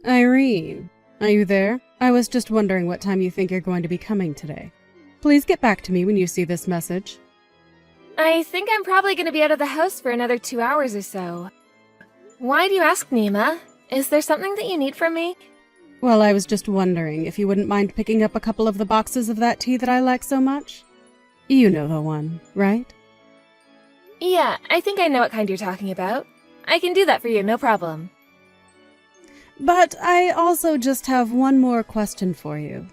Irene, are you there? I was just wondering what time you think you're going to be coming today. Please get back to me when you see this message. I think I'm probably going to be out of the house for another 2 hours or so. Why do you ask, Nima? Is there something that you need from me? Well, I was just wondering if you wouldn't mind picking up a couple of the boxes of that tea that I like so much. You know the one, right? Yeah, I think I know what kind you're talking about. I can do that for you, no problem. But I also just have one more question for you.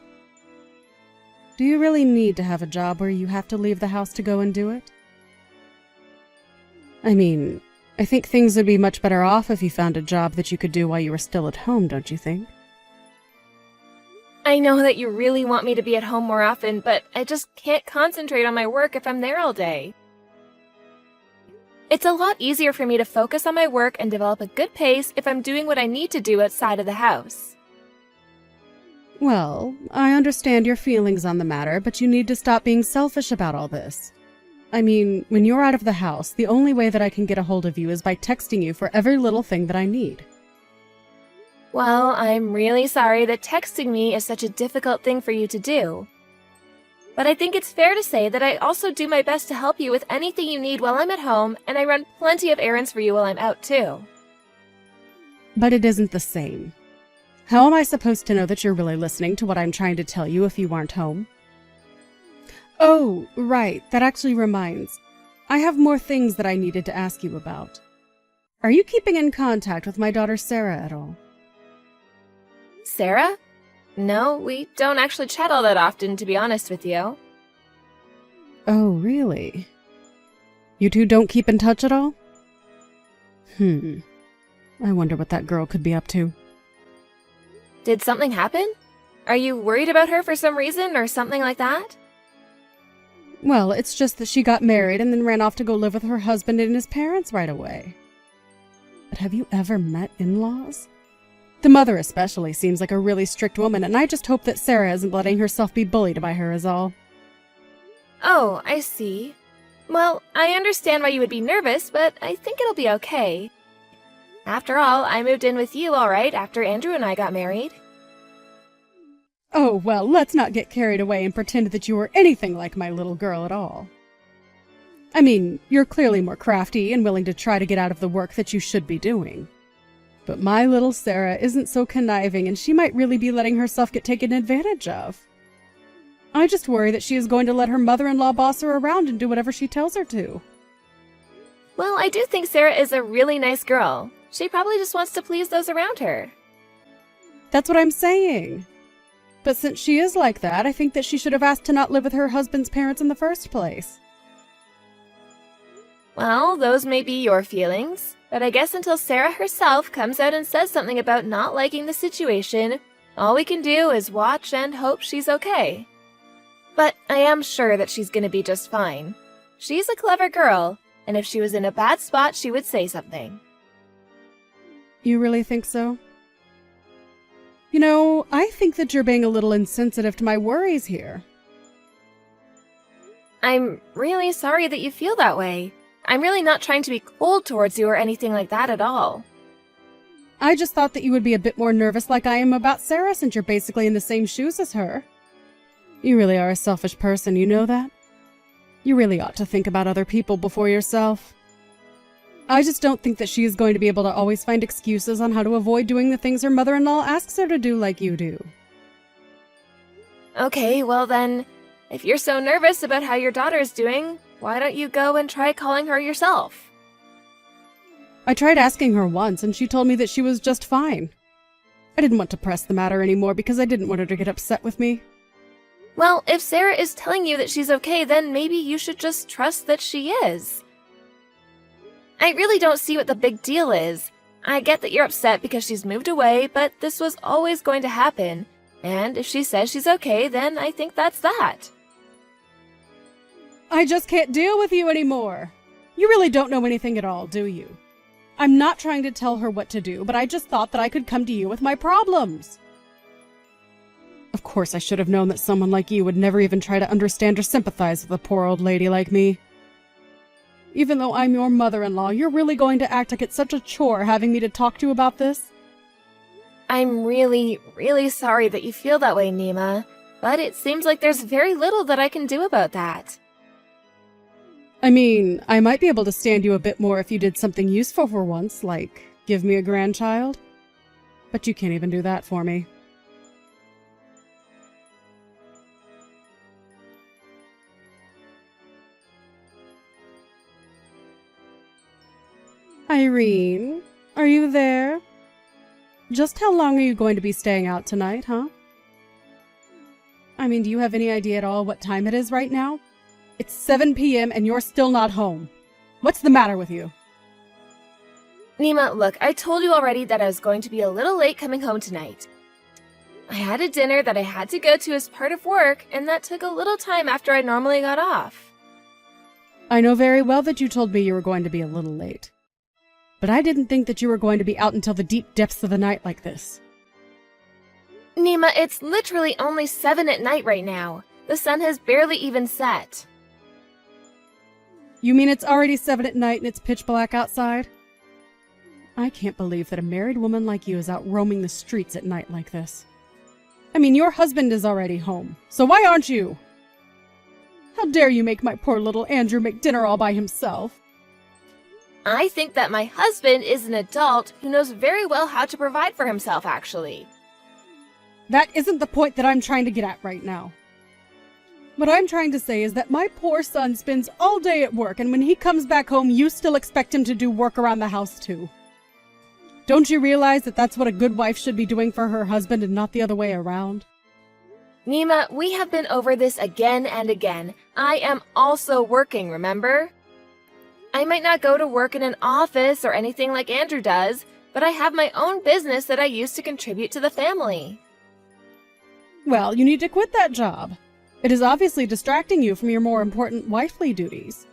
Do you really need to have a job where you have to leave the house to go and do it? I mean, I think things would be much better off if you found a job that you could do while you were still at home, don't you think? I know that you really want me to be at home more often, but I just can't concentrate on my work if I'm there all day. It's a lot easier for me to focus on my work and develop a good pace if I'm doing what I need to do outside of the house. Well, I understand your feelings on the matter, but you need to stop being selfish about all this. I mean, when you're out of the house, the only way that I can get a hold of you is by texting you for every little thing that I need. Well, I'm really sorry that texting me is such a difficult thing for you to do. But I think it's fair to say that I also do my best to help you with anything you need while I'm at home, and I run plenty of errands for you while I'm out too. But it isn't the same. How am I supposed to know that you're really listening to what I'm trying to tell you if you aren't home? Oh, right, that actually reminds. I have more things that I needed to ask you about. Are you keeping in contact with my daughter Sarah at all? Sarah? No, we don't actually chat all that often, to be honest with you. Oh, really? You two don't keep in touch at all? I wonder what that girl could be up to. Did something happen? Are you worried about her for some reason or something like that? Well, it's just that she got married and then ran off to go live with her husband and his parents right away. But have you ever met in-laws? The mother especially seems like a really strict woman, and I just hope that Sarah isn't letting herself be bullied by her is all. Oh, I see. Well, I understand why you would be nervous, but I think it'll be okay. After all, I moved in with you all right after Andrew and I got married. Oh, well, let's not get carried away and pretend that you were anything like my little girl at all. I mean, you're clearly more crafty and willing to try to get out of the work that you should be doing. But my little Sarah isn't so conniving, and she might really be letting herself get taken advantage of. I just worry that she is going to let her mother-in-law boss her around and do whatever she tells her to. Well, I do think Sarah is a really nice girl. She probably just wants to please those around her. That's what I'm saying. But since she is like that, I think that she should have asked to not live with her husband's parents in the first place. Well, those may be your feelings, but I guess until Sarah herself comes out and says something about not liking the situation, all we can do is watch and hope she's okay. But I am sure that she's gonna be just fine. She's a clever girl, and if she was in a bad spot, she would say something. You really think so? You know, I think that you're being a little insensitive to my worries here. I'm really sorry that you feel that way. I'm really not trying to be cold towards you or anything like that at all. I just thought that you would be a bit more nervous like I am about Sarah since you're basically in the same shoes as her. You really are a selfish person, you know that? You really ought to think about other people before yourself. I just don't think that she is going to be able to always find excuses on how to avoid doing the things her mother-in-law asks her to do like you do. Okay, well then, if you're so nervous about how your daughter is doing, why don't you go and try calling her yourself? I tried asking her once, and she told me that she was just fine. I didn't want to press the matter anymore because I didn't want her to get upset with me. Well, if Sarah is telling you that she's okay, then maybe you should just trust that she is. I really don't see what the big deal is. I get that you're upset because she's moved away, but this was always going to happen. And if she says she's okay, then I think that's that. I just can't deal with you anymore. You really don't know anything at all, do you? I'm not trying to tell her what to do, but I just thought that I could come to you with my problems. Of course, I should have known that someone like you would never even try to understand or sympathize with a poor old lady like me. Even though I'm your mother-in-law, you're really going to act like it's such a chore having me to talk to about this? I'm really, really sorry that you feel that way, Nima, but it seems like there's very little that I can do about that. I mean, I might be able to stand you a bit more if you did something useful for once, like give me a grandchild. But you can't even do that for me. Irene, are you there? Just how long are you going to be staying out tonight, huh? I mean, do you have any idea at all what time it is right now? It's 7 p.m. and you're still not home. What's the matter with you? Nima, look, I told you already that I was going to be a little late coming home tonight. I had a dinner that I had to go to as part of work, and that took a little time after I normally got off. I know very well that you told me you were going to be a little late. But I didn't think that you were going to be out until the deep depths of the night like this. Nima, it's literally only 7 at night right now. The sun has barely even set. You mean it's already 7 at night and it's pitch black outside? I can't believe that a married woman like you is out roaming the streets at night like this. I mean, your husband is already home, so why aren't you? How dare you make my poor little Andrew make dinner all by himself? I think that my husband is an adult who knows very well how to provide for himself, actually. That isn't the point that I'm trying to get at right now. What I'm trying to say is that my poor son spends all day at work, and when he comes back home, you still expect him to do work around the house too. Don't you realize that that's what a good wife should be doing for her husband and not the other way around? Nima, we have been over this again and again. I am also working, remember? I might not go to work in an office or anything like Andrew does, but I have my own business that I use to contribute to the family. Well, you need to quit that job. It is obviously distracting you from your more important wifely duties.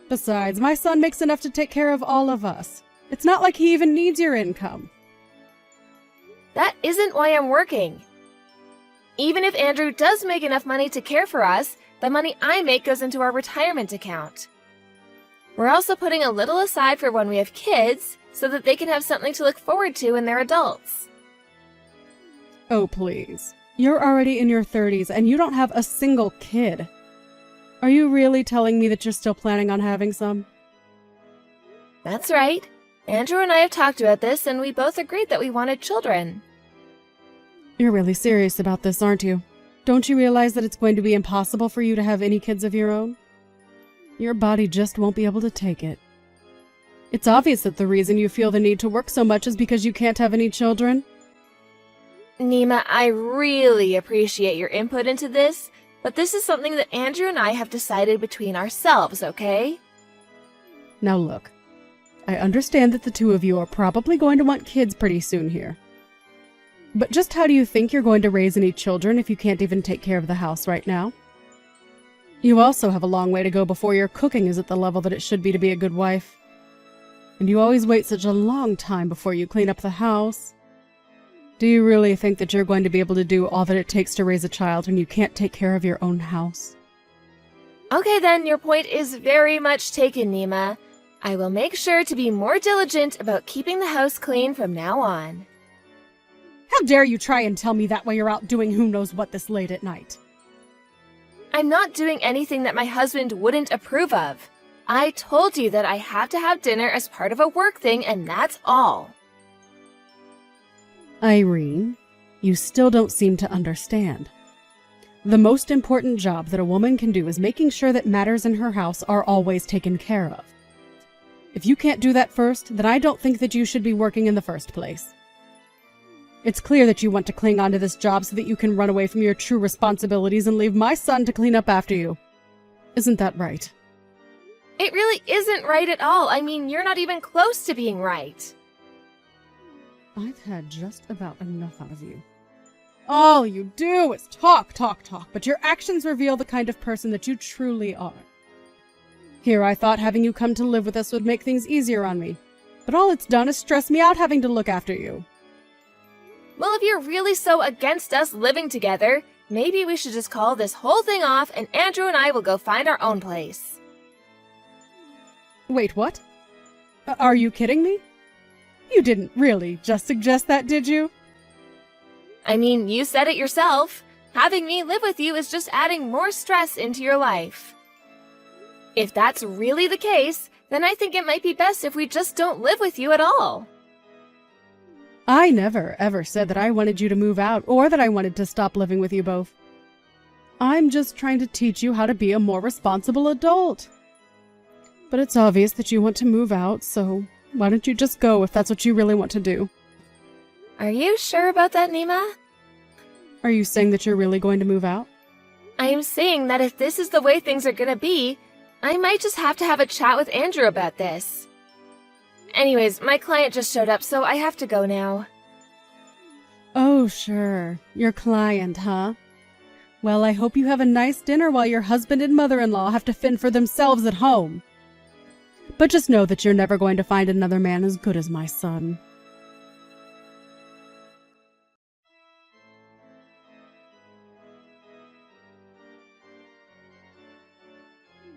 Besides, my son makes enough to take care of all of us. It's not like he even needs your income. That isn't why I'm working. Even if Andrew does make enough money to care for us, the money I make goes into our retirement account. We're also putting a little aside for when we have kids, so that they can have something to look forward to when they're adults. Oh, please. You're already in your 30s and you don't have a single kid. Are you really telling me that you're still planning on having some? That's right. Andrew and I have talked about this, and we both agreed that we wanted children. You're really serious about this, aren't you? Don't you realize that it's going to be impossible for you to have any kids of your own? Your body just won't be able to take it. It's obvious that the reason you feel the need to work so much is because you can't have any children. Nima, I really appreciate your input into this, but this is something that Andrew and I have decided between ourselves, okay? Now look, I understand that the two of you are probably going to want kids pretty soon here. But just how do you think you're going to raise any children if you can't even take care of the house right now? You also have a long way to go before your cooking is at the level that it should be to be a good wife. And you always wait such a long time before you clean up the house. Do you really think that you're going to be able to do all that it takes to raise a child when you can't take care of your own house? Okay then, your point is very much taken, Nima. I will make sure to be more diligent about keeping the house clean from now on. How dare you try and tell me that while you're out doing who knows what this late at night? I'm not doing anything that my husband wouldn't approve of. I told you that I have to have dinner as part of a work thing, and that's all. Irene, you still don't seem to understand. The most important job that a woman can do is making sure that matters in her house are always taken care of. If you can't do that first, then I don't think that you should be working in the first place. It's clear that you want to cling onto this job so that you can run away from your true responsibilities and leave my son to clean up after you. Isn't that right? It really isn't right at all. I mean, you're not even close to being right. I've had just about enough out of you. All you do is talk, talk, talk, but your actions reveal the kind of person that you truly are. Here I thought having you come to live with us would make things easier on me, but all it's done is stress me out having to look after you. Well, if you're really so against us living together, maybe we should just call this whole thing off and Andrew and I will go find our own place. Wait, what? Are you kidding me? You didn't really just suggest that, did you? I mean, you said it yourself. Having me live with you is just adding more stress into your life. If that's really the case, then I think it might be best if we just don't live with you at all. I never, ever said that I wanted you to move out or that I wanted to stop living with you both. I'm just trying to teach you how to be a more responsible adult. But it's obvious that you want to move out, so why don't you just go if that's what you really want to do? Are you sure about that, Nima? Are you saying that you're really going to move out? I am saying that if this is the way things are gonna be, I might just have to have a chat with Andrew about this. Anyways, my client just showed up, so I have to go now. Oh, sure. Your client, huh? Well, I hope you have a nice dinner while your husband and mother-in-law have to fend for themselves at home. But just know that you're never going to find another man as good as my son.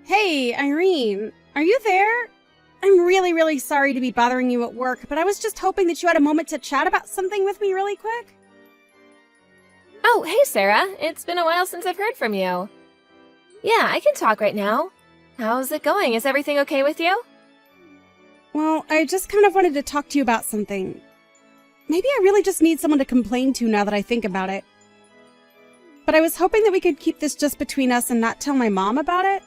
Hey, Irene, are you there? I'm really sorry to be bothering you at work, but I was just hoping that you had a moment to chat about something with me really quick. Oh, hey Sarah, it's been a while since I've heard from you. Yeah, I can talk right now. How's it going? Is everything okay with you? Well, I just kind of wanted to talk to you about something. Maybe I really just need someone to complain to now that I think about it. But I was hoping that we could keep this just between us and not tell my mom about it.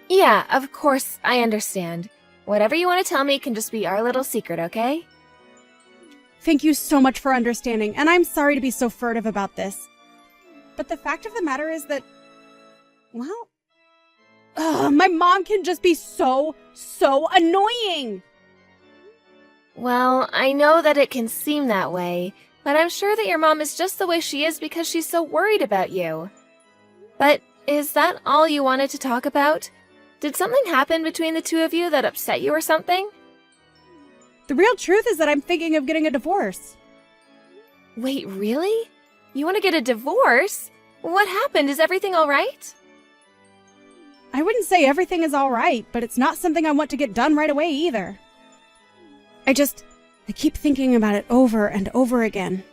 Yeah, of course, I understand. Whatever you want to tell me can just be our little secret, okay? Thank you so much for understanding, and I'm sorry to be so furtive about this. But the fact of the matter is that, well, my mom can just be so annoying. Well, I know that it can seem that way, but I'm sure that your mom is just the way she is because she's so worried about you. But is that all you wanted to talk about? Did something happen between the two of you that upset you or something? The real truth is that I'm thinking of getting a divorce. Wait, really? You want to get a divorce? What happened? Is everything all right? I wouldn't say everything is all right, but it's not something I want to get done right away either. I keep thinking about it over and over again.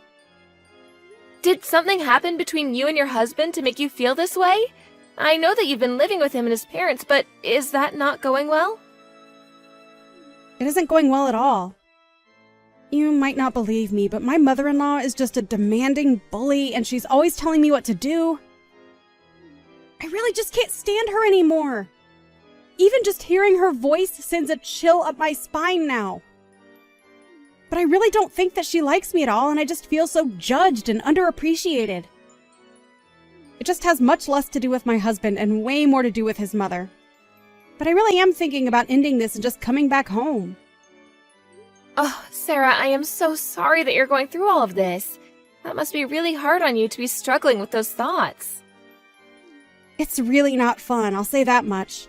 Did something happen between you and your husband to make you feel this way? I know that you've been living with him and his parents, but is that not going well? It isn't going well at all. You might not believe me, but my mother-in-law is just a demanding bully, and she's always telling me what to do. I really just can't stand her anymore. Even just hearing her voice sends a chill up my spine now. But I really don't think that she likes me at all, and I just feel so judged and underappreciated. It just has much less to do with my husband and way more to do with his mother. But I really am thinking about ending this and just coming back home. Oh, Sarah, I am so sorry that you're going through all of this. That must be really hard on you to be struggling with those thoughts. It's really not fun, I'll say that much.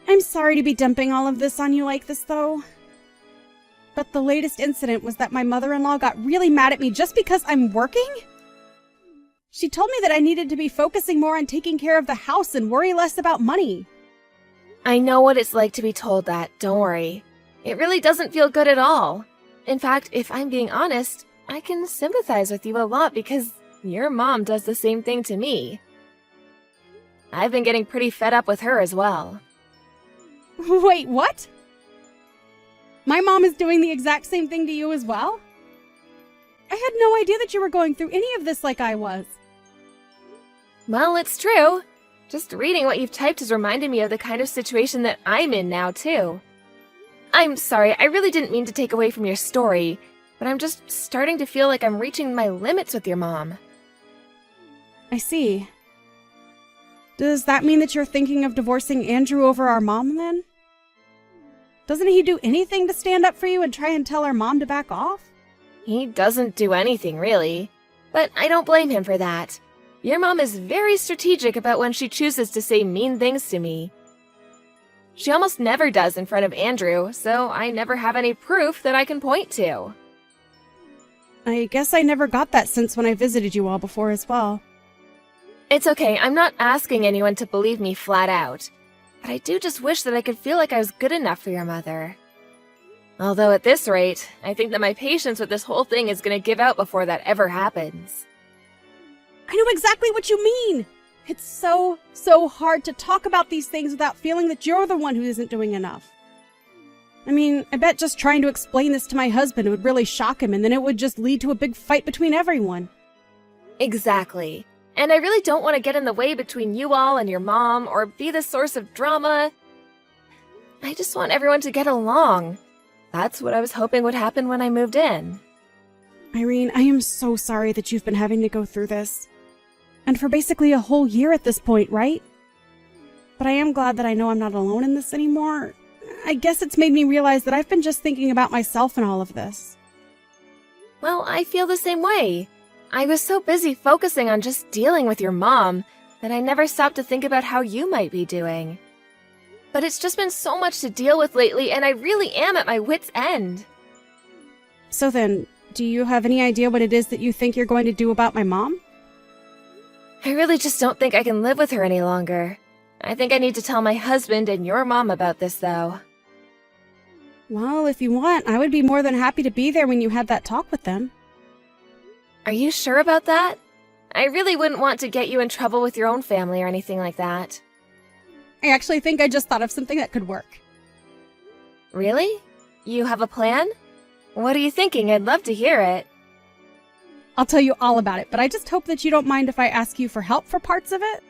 I'm sorry to be dumping all of this on you like this, though. But the latest incident was that my mother-in-law got really mad at me just because I'm working? She told me that I needed to be focusing more on taking care of the house and worry less about money. I know what it's like to be told that, don't worry. It really doesn't feel good at all. In fact, if I'm being honest, I can sympathize with you a lot because your mom does the same thing to me. I've been getting pretty fed up with her as well. Wait, what? My mom is doing the exact same thing to you as well? I had no idea that you were going through any of this like I was. Well, it's true. Just reading what you've typed has reminded me of the kind of situation that I'm in now, too. I'm sorry, I really didn't mean to take away from your story, but I'm just starting to feel like I'm reaching my limits with your mom. I see. Does that mean that you're thinking of divorcing Andrew over our mom, then? Doesn't he do anything to stand up for you and try and tell our mom to back off? He doesn't do anything, really. But I don't blame him for that. Your mom is very strategic about when she chooses to say mean things to me. She almost never does in front of Andrew, so I never have any proof that I can point to. I guess I never got that sense when I visited you all before as well. It's okay, I'm not asking anyone to believe me flat out. But I do just wish that I could feel like I was good enough for your mother. Although at this rate, I think that my patience with this whole thing is going to give out before that ever happens. I know exactly what you mean! It's so hard to talk about these things without feeling that you're the one who isn't doing enough. I mean, I bet just trying to explain this to my husband would really shock him, and then it would just lead to a big fight between everyone. Exactly. And I really don't want to get in the way between you all and your mom, or be the source of drama. I just want everyone to get along. That's what I was hoping would happen when I moved in. Irene, I am so sorry that you've been having to go through this. And for basically a whole year at this point, right? But I am glad that I know I'm not alone in this anymore. I guess it's made me realize that I've been just thinking about myself in all of this. Well, I feel the same way. I was so busy focusing on just dealing with your mom that I never stopped to think about how you might be doing. But it's just been so much to deal with lately, and I really am at my wit's end. So then, do you have any idea what it is that you think you're going to do about my mom? I really just don't think I can live with her any longer. I think I need to tell my husband and your mom about this, though. Well, if you want, I would be more than happy to be there when you had that talk with them. Are you sure about that? I really wouldn't want to get you in trouble with your own family or anything like that. I actually think I just thought of something that could work. Really? You have a plan? What are you thinking? I'd love to hear it. I'll tell you all about it, but I just hope that you don't mind if I ask you for help for parts of it.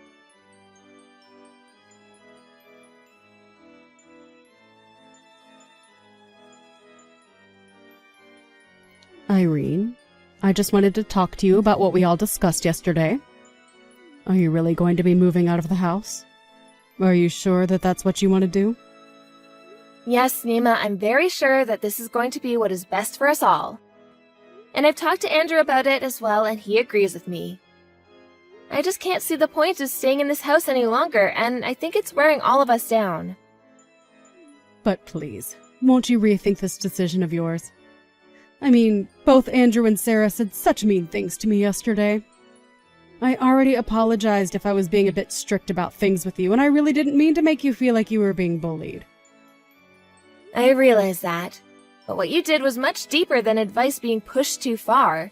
Irene, I just wanted to talk to you about what we all discussed yesterday. Are you really going to be moving out of the house? Are you sure that that's what you want to do? Yes, Nima, I'm very sure that this is going to be what is best for us all. And I've talked to Andrew about it as well, and he agrees with me. I just can't see the point of staying in this house any longer, and I think it's wearing all of us down. But please, won't you rethink this decision of yours? I mean, both Andrew and Sarah said such mean things to me yesterday. I already apologized if I was being a bit strict about things with you, and I really didn't mean to make you feel like you were being bullied. I realize that. But what you did was much deeper than advice being pushed too far.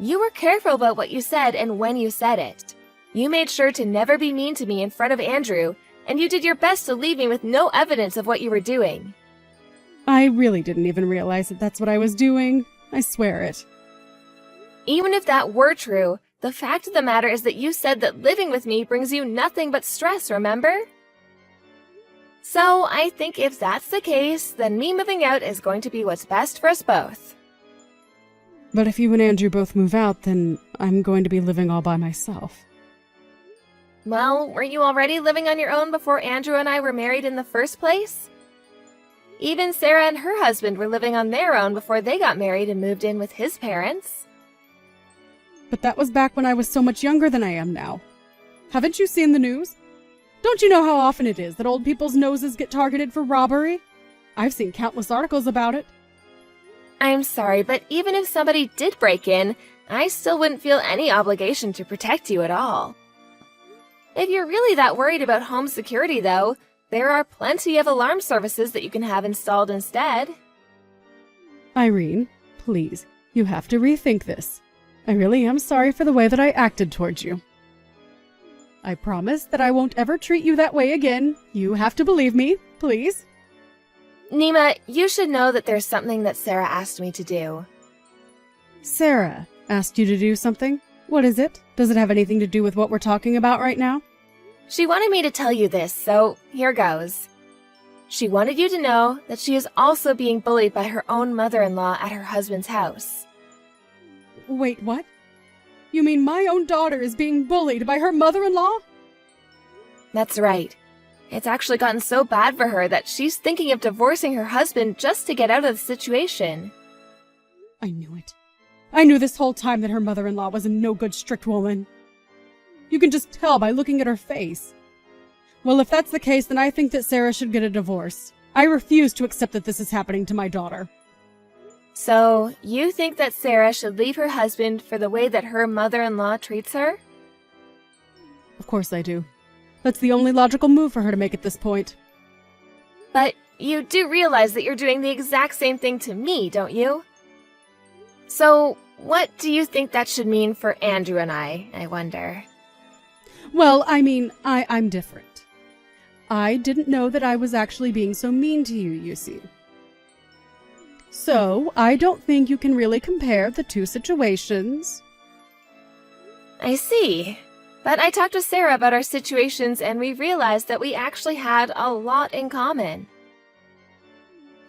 You were careful about what you said and when you said it. You made sure to never be mean to me in front of Andrew, and you did your best to leave me with no evidence of what you were doing. I really didn't even realize that that's what I was doing. I swear it. Even if that were true, the fact of the matter is that you said that living with me brings you nothing but stress, remember? So, I think if that's the case, then me moving out is going to be what's best for us both. But if you and Andrew both move out, then I'm going to be living all by myself. Well, weren't you already living on your own before Andrew and I were married in the first place? Even Sarah and her husband were living on their own before they got married and moved in with his parents. But that was back when I was so much younger than I am now. Haven't you seen the news? Don't you know how often it is that old people's noses get targeted for robbery? I've seen countless articles about it. I'm sorry, but even if somebody did break in, I still wouldn't feel any obligation to protect you at all. If you're really that worried about home security, though, there are plenty of alarm services that you can have installed instead. Irene, please, you have to rethink this. I really am sorry for the way that I acted towards you. I promise that I won't ever treat you that way again. You have to believe me, please. Nima, you should know that there's something that Sarah asked me to do. Sarah asked you to do something? What is it? Does it have anything to do with what we're talking about right now? She wanted me to tell you this, so here goes. She wanted you to know that she is also being bullied by her own mother-in-law at her husband's house. Wait, what? You mean my own daughter is being bullied by her mother-in-law? That's right. It's actually gotten so bad for her that she's thinking of divorcing her husband just to get out of the situation. I knew it. I knew this whole time that her mother-in-law was a no-good strict woman. You can just tell by looking at her face. Well, if that's the case, then I think that Sarah should get a divorce. I refuse to accept that this is happening to my daughter. So, you think that Sarah should leave her husband for the way that her mother-in-law treats her? Of course I do. That's the only logical move for her to make at this point. But you do realize that you're doing the exact same thing to me, don't you? So, what do you think that should mean for Andrew and I wonder? Well, I mean, I'm different. I didn't know that I was actually being so mean to you, you see. So, I don't think you can really compare the two situations. I see. But I talked with Sarah about our situations and we realized that we actually had a lot in common.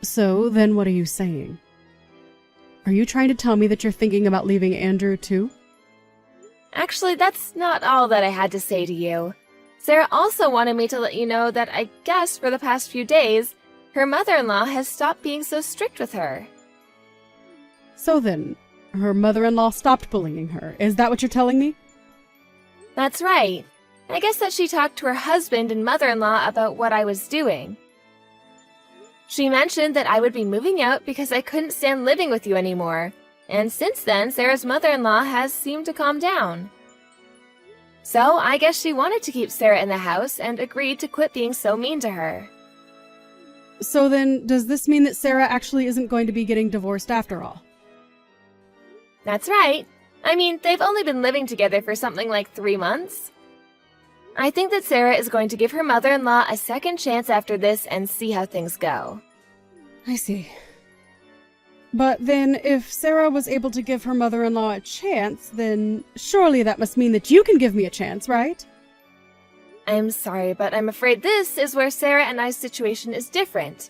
So, then what are you saying? Are you trying to tell me that you're thinking about leaving Andrew too? Actually, that's not all that I had to say to you. Sarah also wanted me to let you know that I guess for the past few days, her mother-in-law has stopped being so strict with her. So then, her mother-in-law stopped bullying her. Is that what you're telling me? That's right. I guess that she talked to her husband and mother-in-law about what I was doing. She mentioned that I would be moving out because I couldn't stand living with you anymore, and since then, Sarah's mother-in-law has seemed to calm down. So I guess she wanted to keep Sarah in the house and agreed to quit being so mean to her. So then, does this mean that Sarah actually isn't going to be getting divorced after all? That's right. I mean, they've only been living together for something like 3 months. I think that Sarah is going to give her mother-in-law a second chance after this and see how things go. I see. But then, if Sarah was able to give her mother-in-law a chance, then surely that must mean that you can give me a chance, right? I'm sorry, but I'm afraid this is where Sarah and I's situation is different.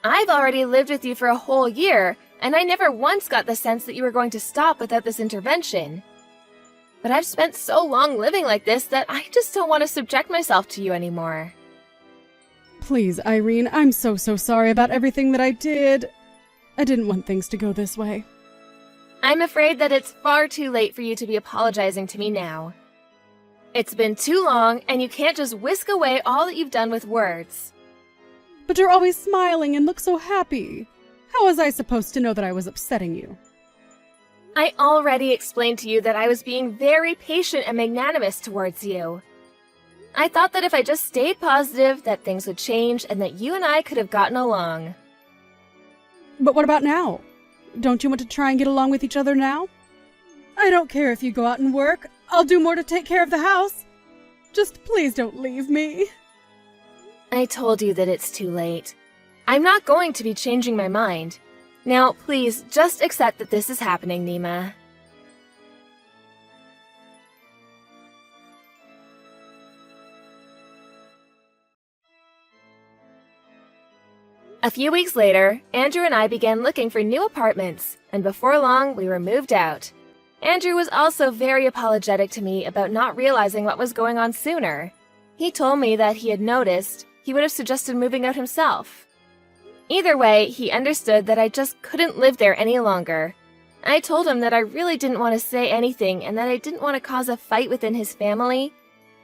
I've already lived with you for a whole year, and I never once got the sense that you were going to stop without this intervention. But I've spent so long living like this that I just don't want to subject myself to you anymore. Please, Irene, I'm so sorry about everything that I did. I didn't want things to go this way. I'm afraid that it's far too late for you to be apologizing to me now. It's been too long, and you can't just whisk away all that you've done with words. But you're always smiling and look so happy. How was I supposed to know that I was upsetting you? I already explained to you that I was being very patient and magnanimous towards you. I thought that if I just stayed positive, that things would change and that you and I could have gotten along. But what about now? Don't you want to try and get along with each other now? I don't care if you go out and work. I'll do more to take care of the house. Just please don't leave me. I told you that it's too late. I'm not going to be changing my mind. Now, please, just accept that this is happening, Nima. A few weeks later, Andrew and I began looking for new apartments, and before long, we were moved out. Andrew was also very apologetic to me about not realizing what was going on sooner. He told me that he had noticed he would have suggested moving out himself. Either way, he understood that I just couldn't live there any longer. I told him that I really didn't want to say anything and that I didn't want to cause a fight within his family.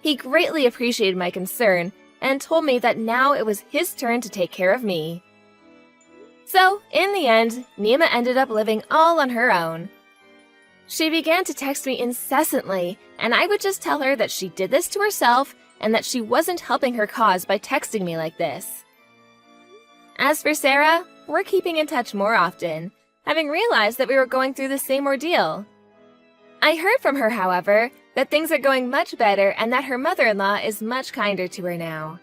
He greatly appreciated my concern and told me that now it was his turn to take care of me. So, in the end, Nima ended up living all on her own. She began to text me incessantly, and I would just tell her that she did this to herself and that she wasn't helping her cause by texting me like this. As for Sarah, we're keeping in touch more often, having realized that we were going through the same ordeal. I heard from her, however, that things are going much better and that her mother-in-law is much kinder to her now.